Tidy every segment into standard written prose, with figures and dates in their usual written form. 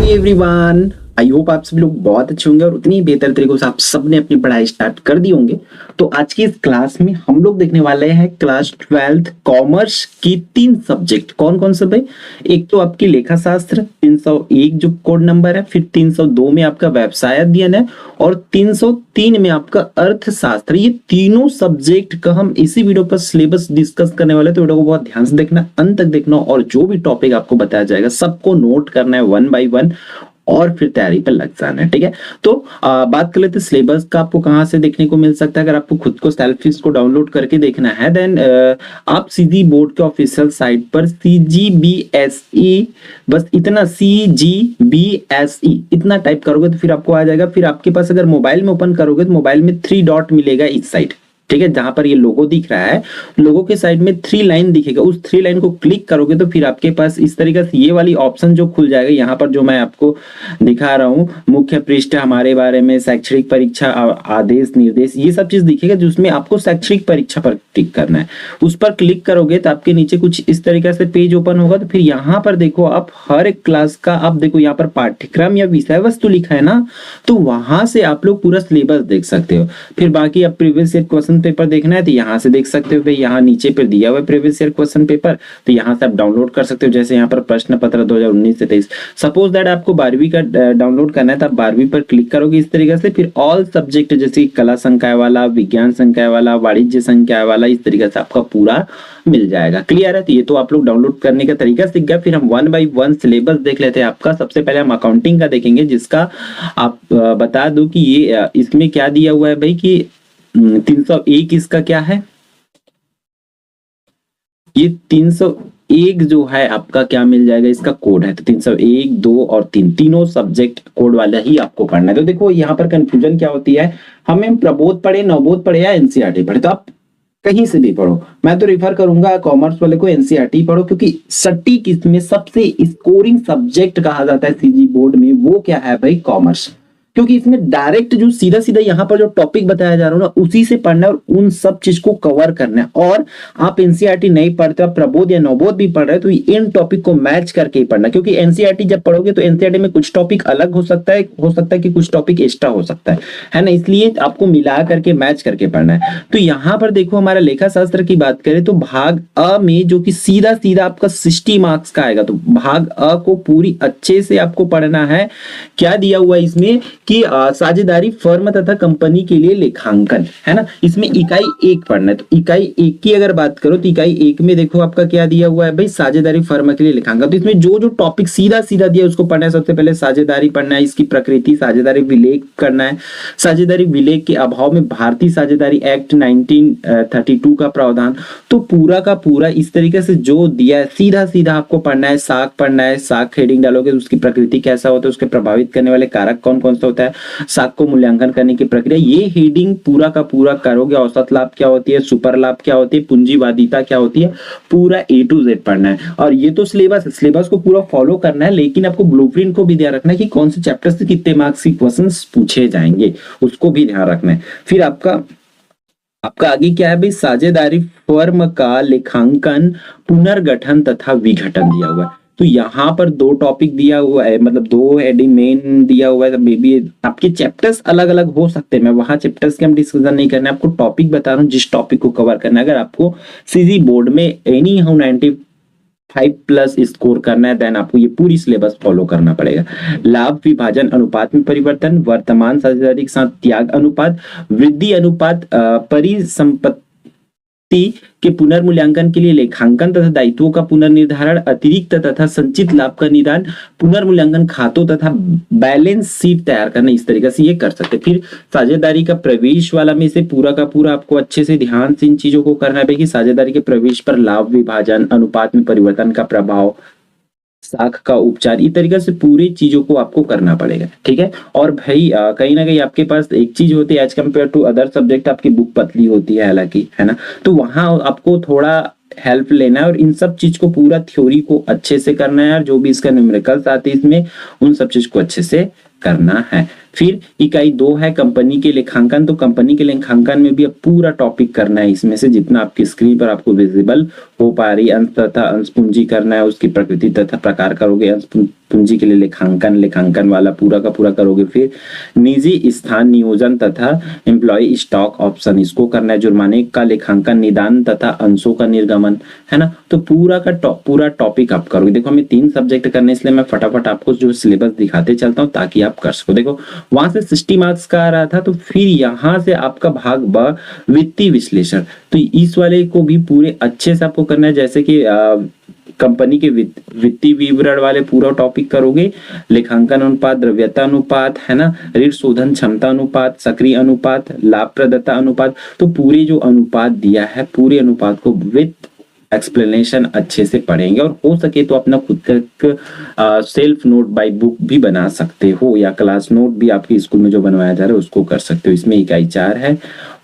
Everyone, I hope आप सभी लोग बहुत अच्छे होंगे और उतनी ही बेहतर तरीके से आप सबने अपनी पढ़ाई स्टार्ट कर दी होंगे। तो आज की इस क्लास में हम लोग देखने वाले हैं क्लास 12th कॉमर्स की 3 सब्जेक्ट। कौन कौन से भाई? एक तो आपकी लेखा शास्त्र 301 जो कोड नंबर है, फिर 302 में आपका व्यवसाय अध्ययन है और 303 में आपका अर्थशास्त्र। ये तीनों सब्जेक्ट का हम इसी वीडियो पर सिलेबस डिस्कस करने वाले हैं, तो वीडियो को बहुत ध्यान से देखना, अंत तक देखना और जो भी टॉपिक आपको बताया जाएगा सबको नोट करना है 1 बाय 1 और फिर तैयारी पर लग जाना है। ठीक है, तो बात कर लेते हैं सिलेबस का। आपको कहां से देखने को मिल सकता है? अगर आपको खुद को सेल्फ इसको डाउनलोड करके देखना है देन आप सीधी बोर्ड के ऑफिशियल साइट पर CGBSE, बस इतना CGBSE इतना टाइप करोगे तो फिर आपको आ जाएगा। फिर आपके पास अगर मोबाइल में ओपन करोगे तो मोबाइल में 3 डॉट मिलेगा इस साइड, ठीक है, जहां पर ये लोगो दिख रहा है, लोगो के साइड में 3 लाइन दिखेगा। उस 3 लाइन को क्लिक करोगे तो फिर आपके पास इस तरीके से ये वाली ऑप्शन जो खुल जाएगा। यहाँ पर जो मैं आपको दिखा रहा हूँ, मुख्य पृष्ठ, हमारे बारे में, शैक्षणिक परीक्षा, आदेश, निर्देश, ये सब चीज दिखेगा जिसमें आपको शैक्षणिक परीक्षा पर क्लिक करना है। उस पर क्लिक करोगे तो आपके नीचे कुछ इस तरीके से पेज ओपन होगा। तो फिर यहाँ पर देखो, आप हर एक क्लास का आप देखो, यहाँ पर पाठ्यक्रम या विषय वस्तु लिखा है ना, तो वहां से आप लोग पूरा सिलेबस देख सकते हो। फिर बाकी आप प्रीवियस ईयर क्वेश्चन पेपर देखना है तो यहाँ से देख सकते हो भाई, यहाँ नीचे पर दिया हुआ है प्रीवियस ईयर क्वेश्चन पेपर, तो यहाँ से आप डाउनलोड कर सकते हो। जैसे यहाँ पर प्रश्न पत्र 2019 से 23, सपोज दैट आपको 12वीं का डाउनलोड करना है तो आप 12वीं पर क्लिक करोगे इस तरीके से। फिर ऑल सब्जेक्ट जैसे कला संकाय वाला, विज्ञान संकाय वाला, वाणिज्य संकाय वाला, इस तरीके से आपका पूरा मिल जाएगा। क्लियर है? तो ये तो आप लोग डाउनलोड करने का तरीका सीख गया। फिर हम 1 बाय 1 सिलेबस देख लेते हैं आपका। सबसे पहले हम अकाउंटिंग का देखेंगे, जिसका आप बता दो कि ये इसमें क्या दिया हुआ है भाई कि 301 इसका क्या है? ये 301 जो है आपका क्या मिल जाएगा, इसका कोड है। तो 301, 2 और 3 तीनों सब्जेक्ट कोड वाला ही आपको पढ़ना है। तो देखो यहाँ पर कंफ्यूजन क्या होती है, हमें प्रबोध पढ़े, नवबोध पढ़े या एनसीईआरटी पढ़े, तो आप कहीं से भी पढ़ो। मैं तो रिफर करूंगा कॉमर्स वाले को, एनसीईआरटी पढ़ो, क्योंकि सटीक इसमें सबसे स्कोरिंग सब्जेक्ट कहा जाता है सीजी बोर्ड में, वो क्या है भाई? कॉमर्स। क्योंकि इसमें डायरेक्ट जो सीधा सीधा यहाँ पर जो टॉपिक बताया जा रहा है ना, उसी से पढ़ना है और उन सब चीज को कवर करना है। और आप एनसीईआरटी नहीं पढ़ते, आप प्रबोध या नवबोध भी पढ़ रहे हैं, तो इन टॉपिक को मैच करके ही पढ़ना। क्योंकि एनसीईआरटी जब पढ़ोगे तो एनसीईआरटी में कुछ टॉपिक अलग हो सकता है कि कुछ टॉपिक एक्स्ट्रा हो सकता है ना, इसलिए आपको मिला करके मैच करके पढ़ना है। तो यहाँ पर देखो, हमारा लेखा शास्त्र की बात करें तो भाग अ में जो कि सीधा सीधा आपका 60 मार्क्स का आएगा, तो भाग अ को पूरी अच्छे से आपको पढ़ना है। क्या दिया हुआ है इसमें कि साझेदारी फर्म तथा कंपनी के लिए लेखांकन, है ना, इसमें इकाई 1 पढ़ना है। तो इकाई 1 की अगर बात करो तो इकाई 1 में देखो आपका क्या दिया हुआ है भाई, साझेदारी फर्म के लिए लेखांकन। तो इसमें जो जो टॉपिक सीधा सीधा दिया उसको पढ़ना है। सबसे पहले साझेदारी पढ़ना है, इसकी प्रकृति, साझेदारी विलेख करना है, साझेदारी विलेख के अभाव में भारतीय साझेदारी एक्ट 1932 का प्रावधान। तो पूरा का पूरा इस तरीके से जो दिया है सीधा सीधा आपको पढ़ना है। साख पढ़ना है, साख हेडिंग डालोगे तो उसकी प्रकृति कैसा होता है, उसके प्रभावित करने वाले कारक कौन कौन सा होता है, साख को मूल्यांकन करने की प्रक्रिया, ये हेडिंग पूरा का पूरा करोगे। औसत लाभ क्या होती है, सुपर लाभ क्या होती है, पूंजीवादिता क्या होती है, पूरा A to Z पढ़ना है। और ये तो सिलेबस को पूरा फॉलो करना है, लेकिन आपको ब्लूप्रिंट को भी ध्यान रखना है कि कौन से चैप्टर से कितने मार्क्स के क्वेश्चंस पूछे जाएंगे, उसको भी ध्यान रखना है। फिर आपका आगे क्या है भाई, साझेदारी फर्म का लेखांकन, पुनर्गठन तथा विघटन दिया हुआ है। तो यहाँ पर 2 टॉपिक दिया हुआ है, मतलब 2 हेडिंग मेन दिया हुआ है। तो मे बी आपके चैप्टर्स अलग अलग हो सकते हैं, मैं वहां चैप्टर्स के हम डिस्कशन नहीं करना है, आपको टॉपिक बता रहा हूँ जिस टॉपिक को कवर करना है। अगर आपको सीजी बोर्ड में एनी हाउ 95+ स्कोर करना है देन आपको ये पूरी सिलेबस फॉलो करना पड़ेगा। लाभ विभाजन अनुपात में परिवर्तन, वर्तमान साझेदारी के साथ त्याग अनुपात, वृद्धि अनुपात, परिसंपत्ति के पुनर्मूल्यांकन के लिए लेखांकन तथा दायित्वों का पुनर्निर्धारण, अतिरिक्त तथा संचित लाभ का निदान, पुनर्मूल्यांकन खातों तथा बैलेंस शीट तैयार करना, इस तरीके से ये कर सकते। फिर साझेदारी का प्रवेश वाला में से पूरा का पूरा आपको अच्छे से ध्यान से इन चीजों को करना है कि साझेदारी के प्रवेश पर लाभ विभाजन, अनुपात में परिवर्तन का प्रभाव, साख का उपचार, इस तरीके से पूरी चीजों को आपको करना पड़ेगा। ठीक है, और भाई कहीं ना कहीं आपके पास एक चीज होती है, as compare to other subject आपकी बुक पतली होती है हालांकि, है ना, तो वहां आपको थोड़ा हेल्प लेना है और इन सब चीज को पूरा थ्योरी को अच्छे से करना है, और जो भी इसका न्यूमेरिकल्स आते हैं इसमें उन सब चीज को अच्छे से करना है। फिर इकाई 2 है कंपनी के लेखांकन। तो कंपनी के लेखांकन में भी अब पूरा टॉपिक करना है, इसमें से जितना आपकी स्क्रीन पर आपको विजिबल हो पा रही, अंश तथा अंश पूंजी करना है, उसकी प्रकृति तथा प्रकार करोगे, अंश पूंजी के लिए लेखांकन वाला पूरा का पूरा करोगे। फिर निजी स्थान नियोजन तथा एम्प्लॉय स्टॉक ऑप्शन, इसको करना है। जुर्माने का लेखांकन, निदान तथा अंशों का निर्गमन, है ना। तो पूरा का पूरा टॉपिक आप करोगे। देखो हमें 3 सब्जेक्ट करने, इसलिए मैं फटाफट आपको जो सिलेबस दिखाते चलता हूँ ताकि आप कर सको। देखो वहां से 60 मार्क्स का आ रहा था, तो फिर यहाँ से आपका भाग ब वित्तीय विश्लेषण, तो इस वाले को भी पूरे अच्छे से आपको करना है। जैसे कि कंपनी के वित्तीय विवरण वाले पूरा टॉपिक करोगे, लेखांकन अनुपात, द्रव्यता अनुपात, है ना, ऋण शोधन क्षमता अनुपात, सक्रिय अनुपात, लाभप्रदता अनुपात, तो पूरे जो अनुपात दिया है पूरे अनुपात को विथ एक्सप्लेनेशन अच्छे से पढ़ेंगे। और हो सके तो अपना खुद का सेल्फ नोट बाय बुक भी बना सकते हो, या क्लास नोट भी आपके स्कूल में जो बनवाया जा रहा है उसको कर सकते हो। इसमें इकाई 4 है।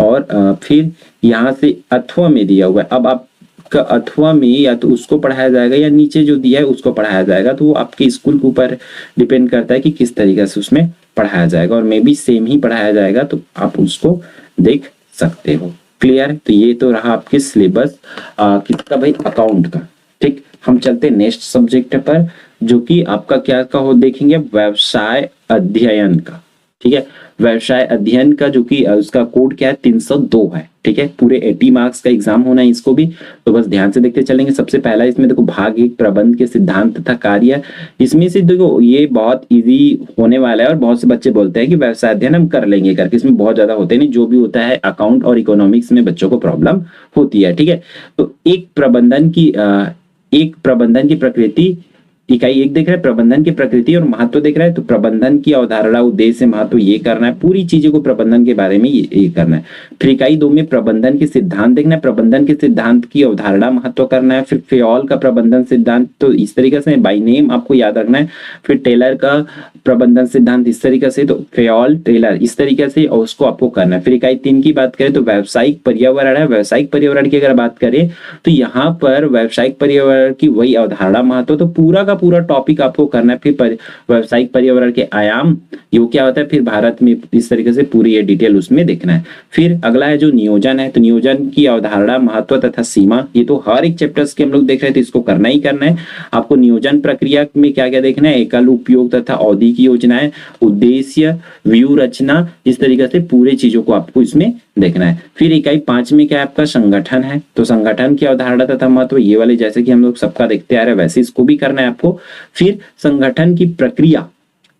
और फिर यहाँ से अथवा में दिया हुआ है, अब आप का अथवा में या तो उसको पढ़ाया जाएगा या नीचे जो दिया है उसको पढ़ाया जाएगा, तो वो आपके स्कूल के ऊपर डिपेंड करता है कि किस तरीके से उसमें पढ़ाया जाएगा। और मे भी सेम ही पढ़ाया जाएगा, तो आप उसको देख सकते हो। क्लियर है? तो ये तो रहा आपके सिलेबस किसका भाई, अकाउंट का। ठीक, हम चलते नेक्स्ट सब्जेक्ट पर, जो कि आपका क्या का हो देखेंगे, व्यवसाय अध्ययन का। ठीक है, व्यवसाय अध्ययन का जो कि उसका कोड क्या है, 302 है। ठीक है, पूरे 80 मार्क्स का एग्जाम होना है इसको भी, तो बस ध्यान से देखते चलेंगे। सबसे पहला इसमें देखो भाग 1, प्रबंध के सिद्धांत तथा कार्य। इसमें से देखो ये बहुत इजी होने वाला है, और बहुत से बच्चे बोलते हैं कि व्यवसाय अध्ययन हम कर लेंगे करके, इसमें बहुत ज्यादा होते नहीं, जो भी होता है अकाउंट और इकोनॉमिक्स में बच्चों को प्रॉब्लम होती है। ठीक है, तो एक प्रबंधन की प्रकृति, इकाई 1 देख रहा है, प्रबंधन की प्रकृति और महत्व देख रहा है, तो प्रबंधन की अवधारणा, उद्देश्य, महत्व ये करना है, पूरी चीजों को प्रबंधन के बारे में ये करना है। फिर इकाई 2 में प्रबंधन के सिद्धांत देखना है, प्रबंधन के सिद्धांत की अवधारणा, महत्व करना है। फिर फेयोल का प्रबंधन सिद्धांत, तो इस तरीके से बाय नेम आपको याद रखना है। फिर टेलर का प्रबंधन सिद्धांत इस तरीके से, तो फेयोल टेलर इस तरीके से, और उसको आपको करना है। फिर इकाई 3 की बात करें तो व्यावसायिक पर्यावरण है। व्यावसायिक पर्यावरण की अगर बात करें तो यहाँ पर व्यावसायिक पर्यावरण की वही अवधारणा, महत्व, तो पूरा का पूरा टॉपिक आपको करना है। फिर व्यावसायिक पर्यावरण के आयाम, ये क्या होता है, फिर भारत में इस तरीके से पूरी ये डिटेल उसमें देखना है। फिर अगला है जो नियोजन है, तो नियोजन की अवधारणा, महत्व तथा सीमा, ये तो हर एक चैप्टर्स के हम लोग देख रहे थे, तो इसको करना ही करना है। आपको नियोजन प्रक्रिया में क्या क्या देखना है, एकल उपयोग तथा अवधि की योजनाएं, उद्देश्य, व्यू रचना, इस तरीके से पूरे चीजों को आपको इसमें देखना है। फिर इकाई 5 में क्या है आपका, संगठन है, तो संगठन की अवधारणा तथा महत्व, ये वाले जैसे कि हम लोग सबका देखते आ रहे हैं वैसे इसको भी करना है आपको। फिर संगठन की प्रक्रिया,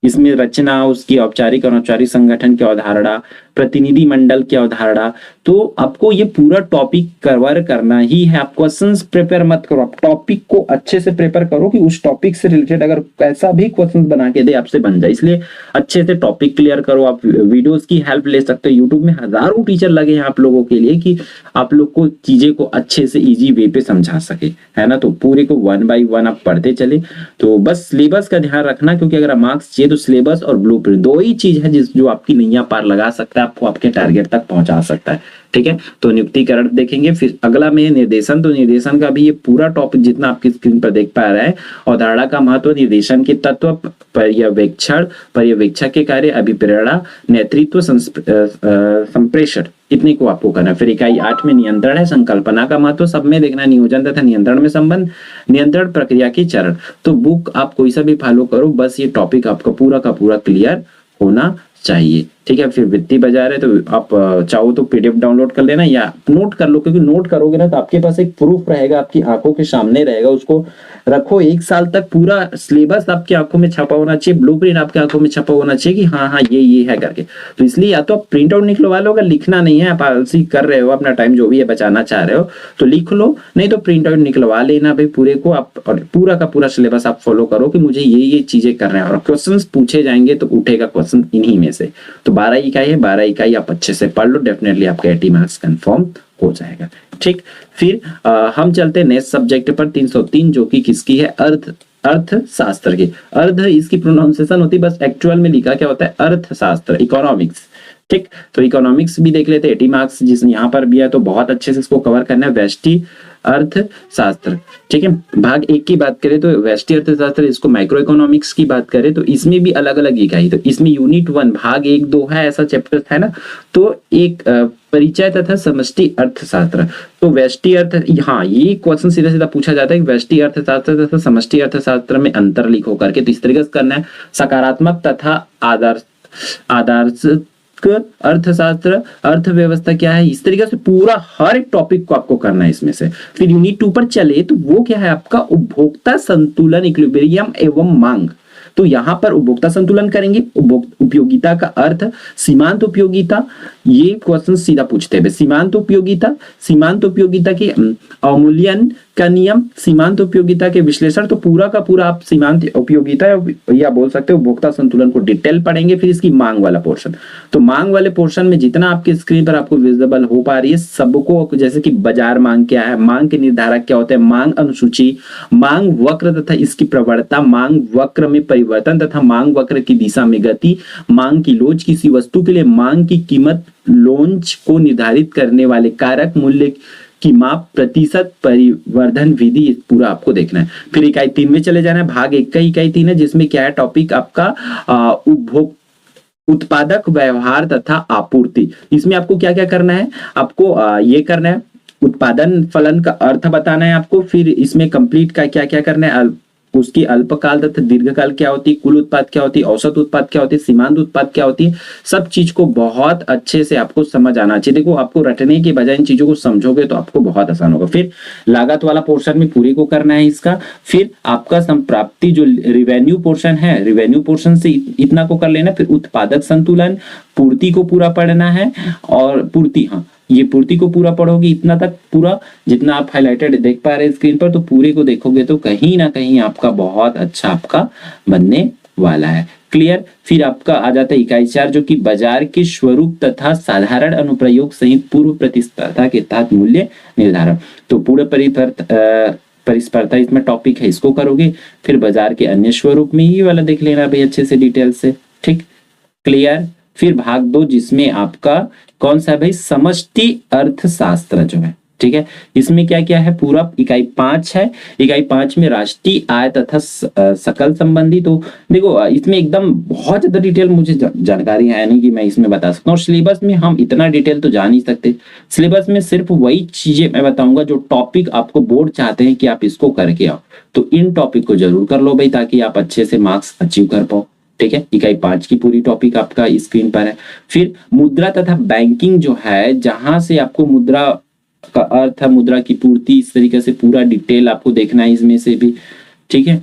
इसमें रचना, उसकी औपचारिक और अनौपचारिक संगठन की अवधारणा, प्रतिनिधि मंडल की अवधारणा, तो आपको ये पूरा टॉपिक कवर करना ही है। आप क्वेश्चंस प्रिपेयर मत करो, आप टॉपिक को अच्छे से प्रिपेयर करो कि उस टॉपिक से रिलेटेड अगर कैसा भी क्वेश्चंस बना के दे आपसे बन जाए, इसलिए अच्छे से टॉपिक क्लियर करो। आप वीडियोस की हेल्प ले सकते हो, यूट्यूब में हजारों टीचर लगे हैं आप लोगों के लिए कि आप लोग को चीजें को अच्छे से इजी वे पे समझा सके, है ना। तो पूरे को 1 बाय 1 आप पढ़ते चले। तो बस सिलेबस का ध्यान रखना, क्योंकि अगर मार्क्स चाहिए तो सिलेबस और ब्लूप्रिंट 2 ही चीज है जो आपकी नैया पार लगा सकता है, आपको आपके टारगेट तक पहुंचा सकता है। ठीक है, तो नियुक्तिकरण देखेंगे। फिर अगला में निर्देशन, तो निर्देशन का भी ये पूरा टॉपिक जितना आपकी स्क्रीन पर देख पा रहा है, अवधारणा का महत्व, निर्देशन के तत्व, पर्यवेक्षण, पर्यवेक्षक के कार्य, अभिप्रेरणा, नेतृत्व, संप्रेषण, इतने को आपको करना है। फिर इकाई 8 में नियंत्रण है, संकल्पना का महत्व, सब में देखना, नियोजन तथा नियंत्रण में संबंध, नियंत्रण प्रक्रिया के चरण। तो बुक आप कोई सा भी फॉलो करो, बस ये टॉपिक आपका पूरा का पूरा क्लियर होना चाहिए। ठीक है, फिर वित्तीय बाजार है, तो आप चाहो तो पीडीएफ डाउनलोड कर लेना या नोट कर लो, क्योंकि नोट करोगे ना तो आपके पास एक प्रूफ रहेगा, आपकी आंखों के सामने रहेगा, उसको रखो 1 साल तक। पूरा सिलेबस आपकी आंखों में छपा होना चाहिए, ब्लूप्रिंट आपकी आंखों में छपा होना चाहिए कि हाँ हाँ ये है करके। तो इसलिए या तो आप प्रिंट आउट निकलवा लो, अगर लिखना नहीं है, आप आलसी कर रहे हो, अपना टाइम जो भी है बचाना चाह रहे हो तो लिख लो, नहीं तो प्रिंट आउट निकलवा लेना भाई पूरे को आप, और पूरा का पूरा सिलेबस आप फॉलो करो कि मुझे ये चीजें करना है। और क्वेश्चन पूछे जाएंगे तो उठेगा क्वेश्चन इन्हीं में से। तो 12 इकाई है, 12 इकाई आप अच्छे से पढ़ लो, डेफिनेटली आपका 80 मार्क्स कंफर्म हो जाएगा। ठीक, फिर हम चलते हैं नेक्स्ट सब्जेक्ट पर, 303, जो कि किसकी है, अर्थशास्त्र की। अर्थ इसकी प्रोनाउंसिएशन होती है, बस एक्चुअल में लिखा क्या होता है, अर्थशास्त्र, इकोनॉमिक्स। ठीक, तो इकोनॉमिक्स भी देख लेते हैं, 80 मार्क्स जिस यहाँ पर भी है, तो बहुत अच्छे से इसको कवर करना है। व्यष्टि अर्थशास्त्र। ठीक है, भाग 1 की बात करें तो व्यष्टि अर्थशास्त्र, इसको माइक्रो इकोनॉमिक्स की बात करें तो इसमें भी अलग अलग इकाई, तो इसमें यूनिट 1 भाग 1 2 है, ऐसा चैप्टर है ना। तो एक परिचय तथा समष्टि अर्थशास्त्र, तो व्यष्टि अर्थ, हाँ ये क्वेश्चन सीधा सीधा पूछा जाता है कि व्यष्टि अर्थशास्त्र तथा समष्टि अर्थशास्त्र में अंतर लिखो करके, तो इस तरीके से करना है। सकारात्मक तथा आदर्श अर्थशास्त्र, अर्थव्यवस्था क्या है, इस तरीके से पूरा हर एक टॉपिक को आपको करना है इसमें से। फिर यूनिट 2 पर चले तो वो क्या है आपका, उपभोक्ता संतुलन, इक्विलिब्रियम एवं मांग। तो यहां पर उपभोक्ता संतुलन करेंगे, उपयोगिता का अर्थ, सीमांत उपयोगिता, ये क्वेश्चन सीधा पूछते हैं। सीमांत उपयोगिता की अवमूल्यन का नियम, सीमांत उपयोगिता के विश्लेषण, तो पूरा का पूरा आप सीमांत उपयोगिता या बोल सकते हो उपभोक्ता संतुलन को डिटेल पढ़ेंगे। फिर इसकी मांग वाला पोर्शन, तो मांग वाले पोर्शन में जितना आपके स्क्रीन पर आपको विजिबल हो पा रही है सबको, जैसे कि बाजार मांग क्या है, मांग के निर्धारक क्या होते हैं, मांग अनुसूची, मांग वक्र तथा इसकी प्रवणता, मांग वक्र में परिवर्तन तथा मांग वक्र की दिशा में गति, मांग की लोच, किसी वस्तु के लिए मांग की कीमत, लोच को निर्धारित करने वाले कारक, मूल्य की माप, प्रतिशत परिवर्धन विधि, पूरा आपको देखना है। फिर इकाई 3 में चले जाना है, भाग 1 का इकाई 3 है, जिसमें क्या है टॉपिक आपका उपभोग उत्पादक व्यवहार तथा आपूर्ति। इसमें आपको क्या क्या करना है, आपको ये करना है, उत्पादन फलन का अर्थ बताना है आपको। फिर इसमें कंप्लीट का क्या क्या करना है, उसकी अल्पकाल तथा दीर्घकाल क्या होती है, कुल उत्पाद क्या होती है, औसत उत्पाद क्या होती है, सीमांत उत्पाद क्या होती है, सब चीज को बहुत अच्छे से आपको समझ आना चाहिए। देखो आपको रटने के बजाय इन चीजों को समझोगे तो आपको बहुत आसान होगा। फिर लागत वाला पोर्शन में पूरी को करना है इसका। फिर आपका संप्राप्ति जो रिवेन्यू पोर्शन है, रिवेन्यू पोर्शन से इतना को कर लेना। फिर उत्पादक संतुलन, पूर्ति को पूरा पढ़ना है, और पूर्ति, हाँ ये पूर्ति को पूरा पढ़ोगे इतना तक, पूरा जितना आप हाइलाइटेड देख पा रहे हैं स्क्रीन पर, तो पूरे को देखोगे तो कहीं ना कहीं आपका बहुत अच्छा आपका बनने वाला है। क्लियर। फिर आपका आ जाता है इकाई 4 जो कि बाजार के स्वरूप तथा साधारण अनुप्रयोग सहित पूर्व प्रतिस्पर्धा के तहत मूल्य निर्धारण, तो पूरे परिस्पर्धा इसमें टॉपिक है, इसको करोगे। फिर बाजार के अन्य स्वरूप में ये वाला देख लेना भाई अच्छे से डिटेल से, ठीक क्लियर। फिर भाग 2 जिसमें आपका कौन सा है भाई, समष्टि अर्थशास्त्र जो है, ठीक है। इसमें क्या क्या है, पूरा इकाई 5 है। इकाई 5 में राष्ट्रीय आय तथा सकल संबंधी, तो देखो इसमें एकदम बहुत ज्यादा डिटेल मुझे जानकारी है नहीं कि मैं इसमें बता सकता हूँ। सिलेबस में हम इतना डिटेल तो जान ही सकते, सिलेबस में सिर्फ वही चीजें मैं बताऊंगा जो टॉपिक आपको बोर्ड चाहते हैं कि आप इसको करके आओ, तो इन टॉपिक को जरूर कर लो भाई, ताकि आप अच्छे से मार्क्स अचीव कर पाओ, ठीक है। इकाई 5 की पूरी टॉपिक आपका स्क्रीन पर है। फिर मुद्रा तथा बैंकिंग जो है, जहां से आपको मुद्रा का अर्थ है, मुद्रा की पूर्ति, इस तरीके से पूरा डिटेल आपको देखना है इसमें से भी, ठीक है।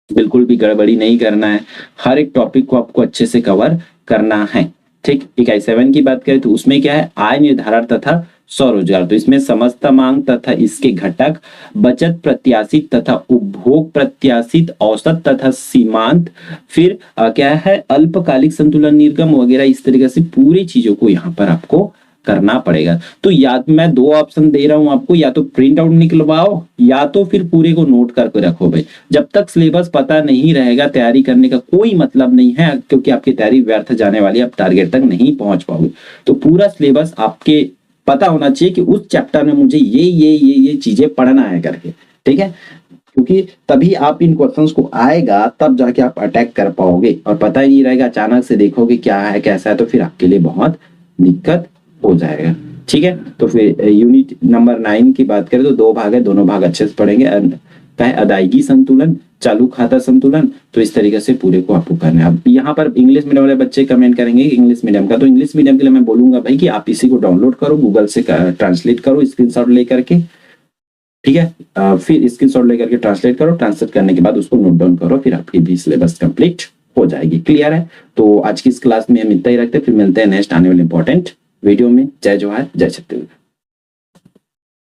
बिल्कुल भी गड़बड़ी नहीं करना है, हर एक टॉपिक को आपको अच्छे से कवर करना है, ठीक। इकाई 7 की बात करें तो उसमें क्या है, आय निर्धारण तथा स्वरोजगार, तो इसमें समस्त मांग तथा इसके घटक, बचत प्रत्याशित तथा उपभोग प्रत्याशित, औसत तथा सीमांत, फिर क्या है अल्पकालिक संतुलन, निर्गम वगैरह, इस तरीके से पूरी चीजों को यहाँ पर आपको करना पड़ेगा। तो या मैं 2 ऑप्शन दे रहा हूं आपको, या तो प्रिंट आउट निकलवाओ या तो फिर पूरे को नोट करके रखो भाई। जब तक सिलेबस पता नहीं रहेगा तैयारी करने का कोई मतलब नहीं है, क्योंकि आपकी तैयारी व्यर्थ जाने वाली, आप टारगेट तक नहीं पहुंच पाओगे। तो पूरा सिलेबस आपके पता होना चाहिए कि उस चैप्टर में मुझे ये चीजें पढ़ना है करके, ठीक है। क्योंकि तभी आप इन क्वेश्चंस को आएगा तब जाके आप अटैक कर पाओगे, और पता ही नहीं रहेगा, अचानक से देखोगे क्या है कैसा है, तो फिर आपके लिए बहुत दिक्कत हो जाएगा, ठीक है। तो फिर यूनिट नंबर 9 की बात करें तो 2 भाग है, दोनों भाग अच्छे से पढ़ेंगे। अदायगी संतुलन, चालू खाता संतुलन, तो इस तरीके से पूरे को आपको करना है। अब यहाँ पर इंग्लिश मीडियम वाले बच्चे कमेंट करेंगे इंग्लिश मीडियम का, तो इंग्लिश मीडियम के लिए मैं बोलूंगा भाई कि आप इसी को डाउनलोड करो, गूगल से ट्रांसलेट करो स्क्रीनशॉट लेकर के, ठीक है। फिर स्क्रीनशॉट लेकर के ट्रांसलेट करो, ट्रांसलेट करने के बाद उसको नोट डाउन करो, फिर आपकी भी सिलेबस कंप्लीट हो जाएगी। क्लियर है। तो आज की इस क्लास में हम इतना ही रखते हैं, फिर मिलते हैं नेक्स्ट आने वाले इंपॉर्टेंट वीडियो में। जय जोहार, जय छत्तीसगढ़।